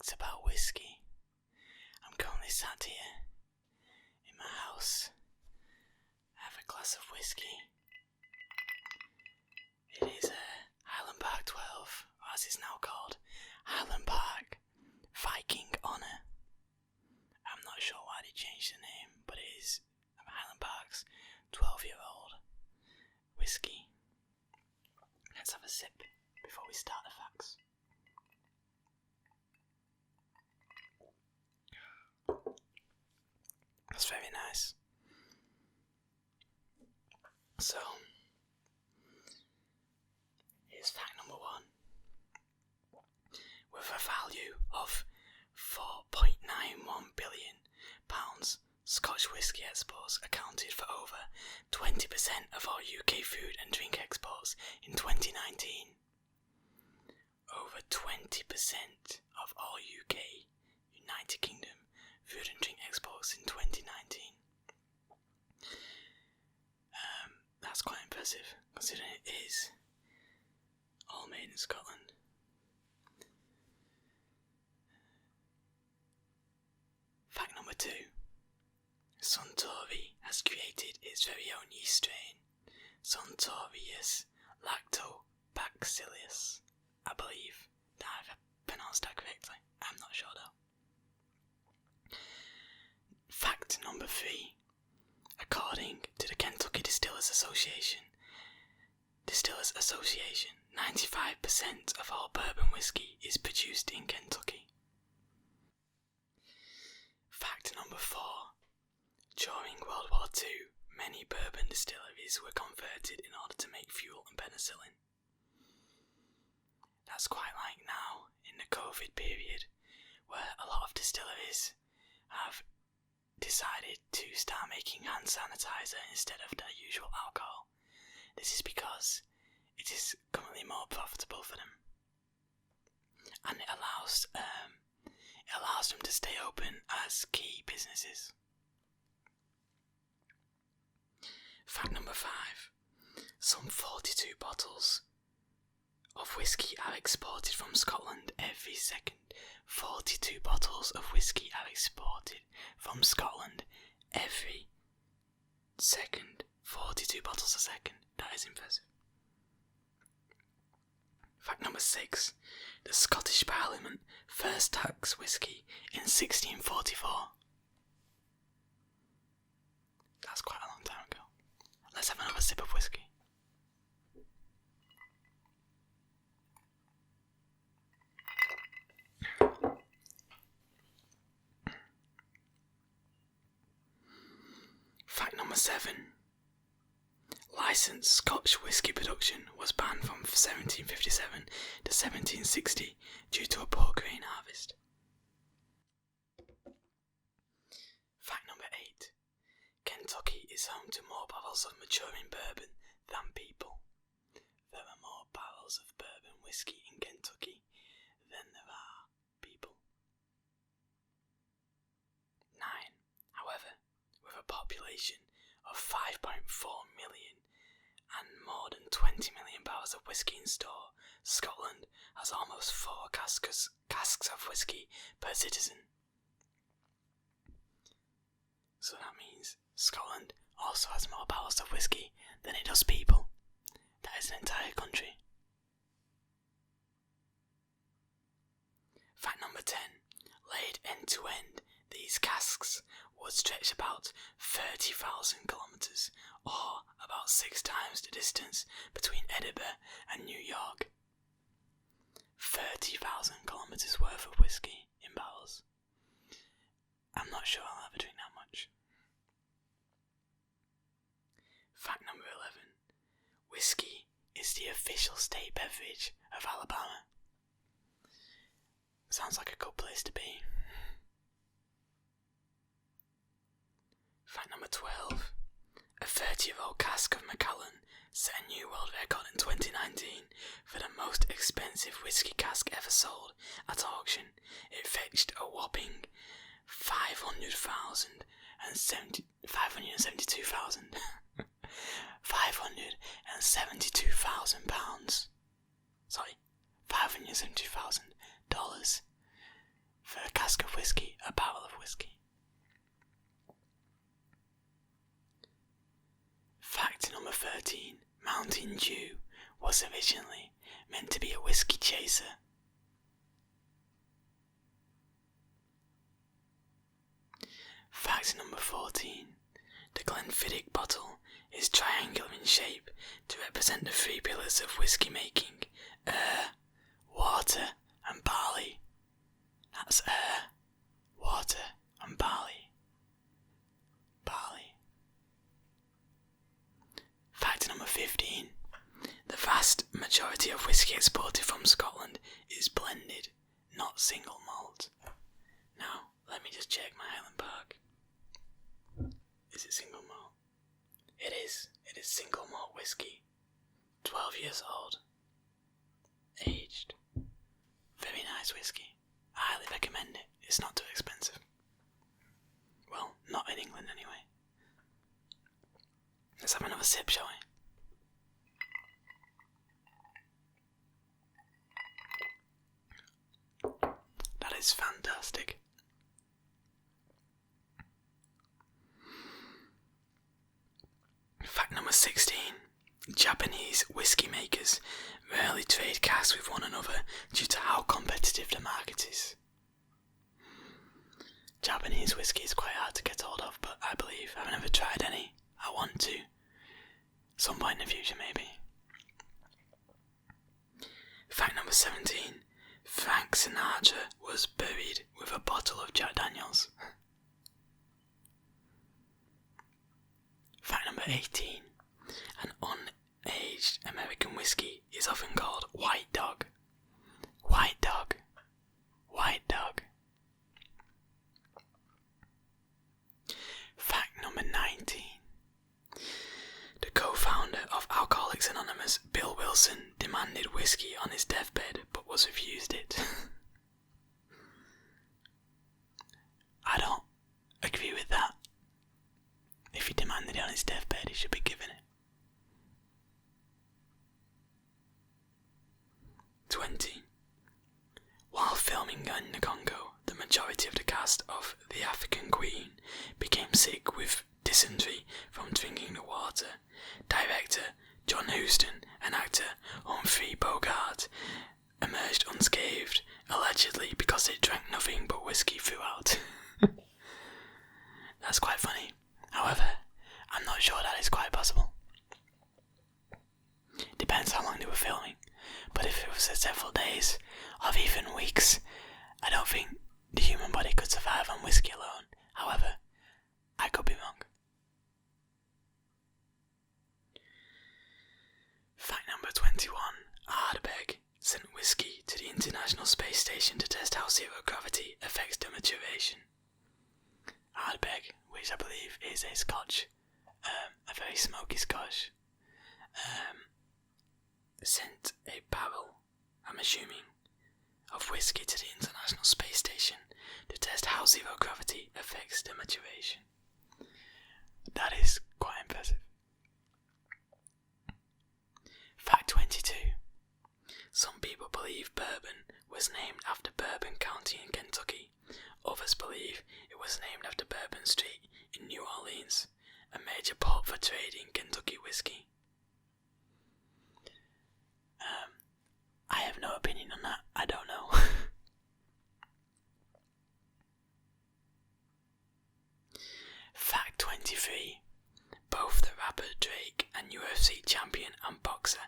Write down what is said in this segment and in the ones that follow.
Facts about whiskey. I'm currently sat here in my house. I have a glass of whiskey. It is a Highland Park 12, or as it's now called, Highland Park Viking Honour. I'm not sure why they changed the name, but it is Highland Park's 12-year-old whiskey. Let's have a sip before we start the facts. That's very nice. So, here's fact number 1. With a value of £4.91 billion, Scotch whisky exports accounted for over 20% of all UK food and drink exports in 2019. Over 20% of all UK, United Kingdom, food and drink exports in 2019. That's quite impressive, considering it is all made in Scotland. Fact number 2. Suntory has created its very own yeast strain, Suntorius lactobacillus. I believe that I've pronounced that correctly. I'm not sure though. Fact number 3. According to the Kentucky Distillers Association, 95% of all bourbon whiskey is produced in Kentucky. Fact number 4. During World War II, many bourbon distilleries were converted in order to make fuel and penicillin. That's quite like now, in the COVID period, where a lot of distilleries have decided to start making hand sanitizer instead of their usual alcohol. This is because it is currently more profitable for them, and it allows them to stay open as key businesses. Fact number 5. Some 42 bottles of whiskey are exported from Scotland every second. 42 bottles of whiskey are exported from Scotland every second. 42 bottles a second. That is impressive. Fact number 6. The Scottish Parliament first taxed whiskey in 1644. That's quite a long time ago. Let's have another sip of whiskey. Fact number 7. Licensed Scotch whisky production was banned from 1757 to 1760 due to a poor grain harvest. Fact number 8. Kentucky is home to more barrels of maturing bourbon than people. There are more barrels of bourbon whiskey in Kentucky than there are people. 9. However, with a population of 5.4 million and more than 20 million barrels of whiskey in store, Scotland has almost 4 casks of whiskey per citizen. So that means Scotland also has more barrels of whiskey than it does people. That is an entire country. Fact number 10. Laid end to end, these casks would stretch about 30,000 kilometres, or about 6 times the distance between Edinburgh and New York. 30,000 kilometres worth of whiskey in barrels. I'm not sure I'll ever drink that much. Fact number 11. Whiskey is the official state beverage of Alabama. Sounds like a good place to be. Fact number 12. A 30-year-old cask of Macallan set a new world record in 2019 for the most expensive whiskey cask ever sold at auction. It fetched a whopping $572,000. $572,000. for a cask of whiskey, a barrel of whiskey. Fact number 13. Mountain Dew was originally meant to be a whiskey chaser. Fact number 14. The Glenfiddich bottle is triangular in shape to represent the three pillars of whiskey making: air, water and barley. That's air, water and barley. Barley. Fact number 15. The vast majority of whiskey exported from Scotland is blended, not single malt. Now, let me just check my Highland Park. Is it single malt? It is. It is single malt whiskey. 12 years old. Aged. Very nice whiskey. I highly recommend it. It's not too expensive. Well, not in England anyway. Let's have another sip, shall we? That is fantastic. Fact number 16. Japanese whiskey makers rarely trade casks with one another due to how competitive the market is. Japanese whiskey is quite hard to get hold of, but I believe I've never tried any. I want to. Some point in the future, maybe. Fact number 17. Frank Sinatra was buried with a bottle of Jack Daniels. Fact number 18. An unaged American whiskey is often called White Dog. White Dog. White Dog. Fact number 19. The co-founder of Alcoholics Anonymous, Bill Wilson, demanded whiskey on his deathbed but was refused it. I don't agree with that. If he demanded it on his deathbed, he should be given it. 20. While filming in the Congo, the majority of the cast of The African Queen became sick with dysentery from drinking the water. Director John Huston and actor Humphrey Bogart emerged unscathed, allegedly because they drank nothing but whiskey throughout. That's quite funny. However, I'm not sure that is quite possible. Depends how long they were filming, but if it was several days, or even weeks, I don't think the human body could survive on whiskey alone. However, I could be wrong. Fact number 21. Ardbeg sent whiskey to the International Space Station to test how zero gravity affects denaturation. Ardbeg, which I believe is a Scotch, a very smoky Scotch, sent a barrel, I'm assuming, of whiskey to the International Space Station to test how zero gravity affects denaturation. That is quite impressive. Fact 22. Some people believe bourbon was named after Bourbon County in Kentucky. Others believe it was named after Bourbon Street in New Orleans, a major port for trading Kentucky whiskey. I have no opinion on that. I don't know. Fact 23. Both the rapper Drake and UFC champion and boxer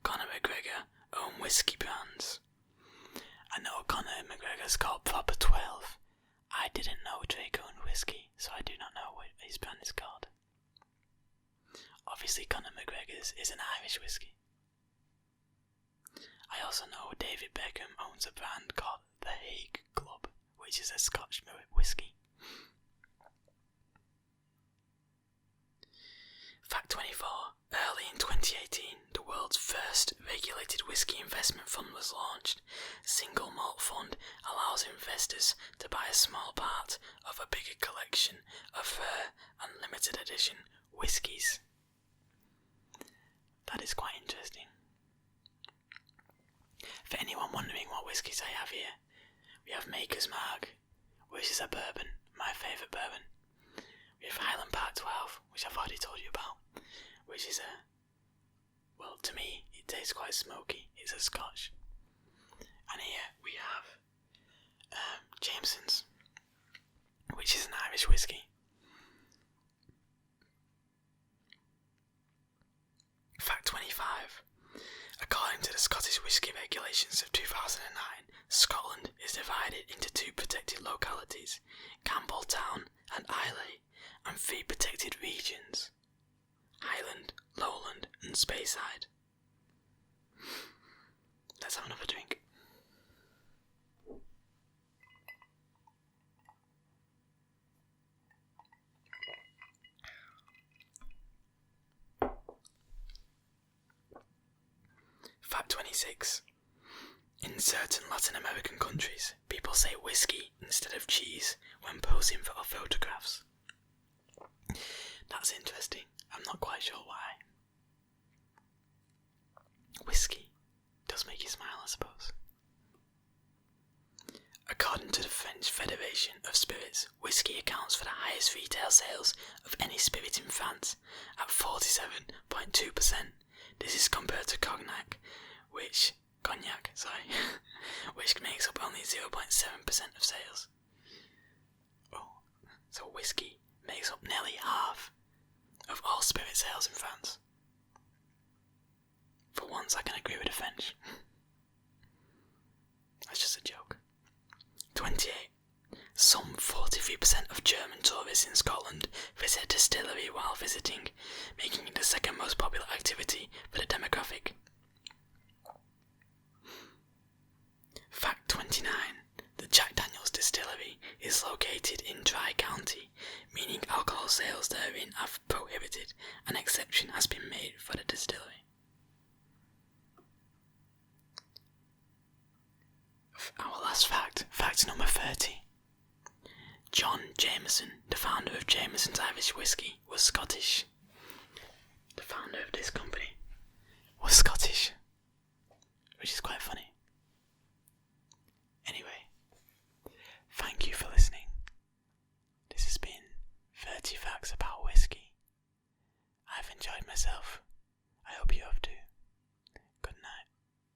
Conor McGregor own whiskey brands. I know Conor McGregor's called Proper 12. I didn't know Drake owned whiskey, so I do not know what his brand is called. Obviously Conor McGregor's is an Irish whiskey. I also know David Beckham owns a brand called The Hague Club, which is a Scotch whiskey. Fact 24. Early in 2018, the world's first regulated whiskey investment fund was launched. Single Malt Fund allows investors to buy a small part of a bigger collection of rare and limited edition whiskies. That is quite interesting. For anyone wondering what whiskies I have here, We have Maker's Mark, which is a bourbon, my favourite bourbon. We have Highland Park 12, which I've already told you about, which is well, to me, it tastes quite smoky. It's a Scotch. And here we have Jameson's, which is an Irish whiskey. Fact 25. According to the Scottish Whisky Regulations of 2009, Scotland is divided into 2 protected localities, Campbelltown and Islay, and 3 protected regions, Highland, Lowland and Speyside. Let's have another drink. Fact 26. In certain Latin American countries, people say whiskey instead of cheese when posing for photographs. That's interesting. I'm not quite sure why. Whiskey does make you smile, I suppose. According to the French Federation of Spirits, whiskey accounts for the highest retail sales of any spirit in France at 47.2%. This is compared to cognac, which makes up only 0.7% of sales. Oh, so whiskey makes up nearly half of all spirit sales in France. For once I can agree with the French. That's just a joke. 28. Some 43% of German tourists in Scotland visit a distillery while visiting, making it the second most popular activity for the demographic. Fact 29. The Jack Daniel's distillery is located in Dry County, meaning alcohol sales therein are prohibited. An exception has been made for the distillery. Our last fact, fact number 30. John Jameson, the founder of Jameson's Irish Whiskey, was Scottish. The founder of this company was Scottish, which is quite funny.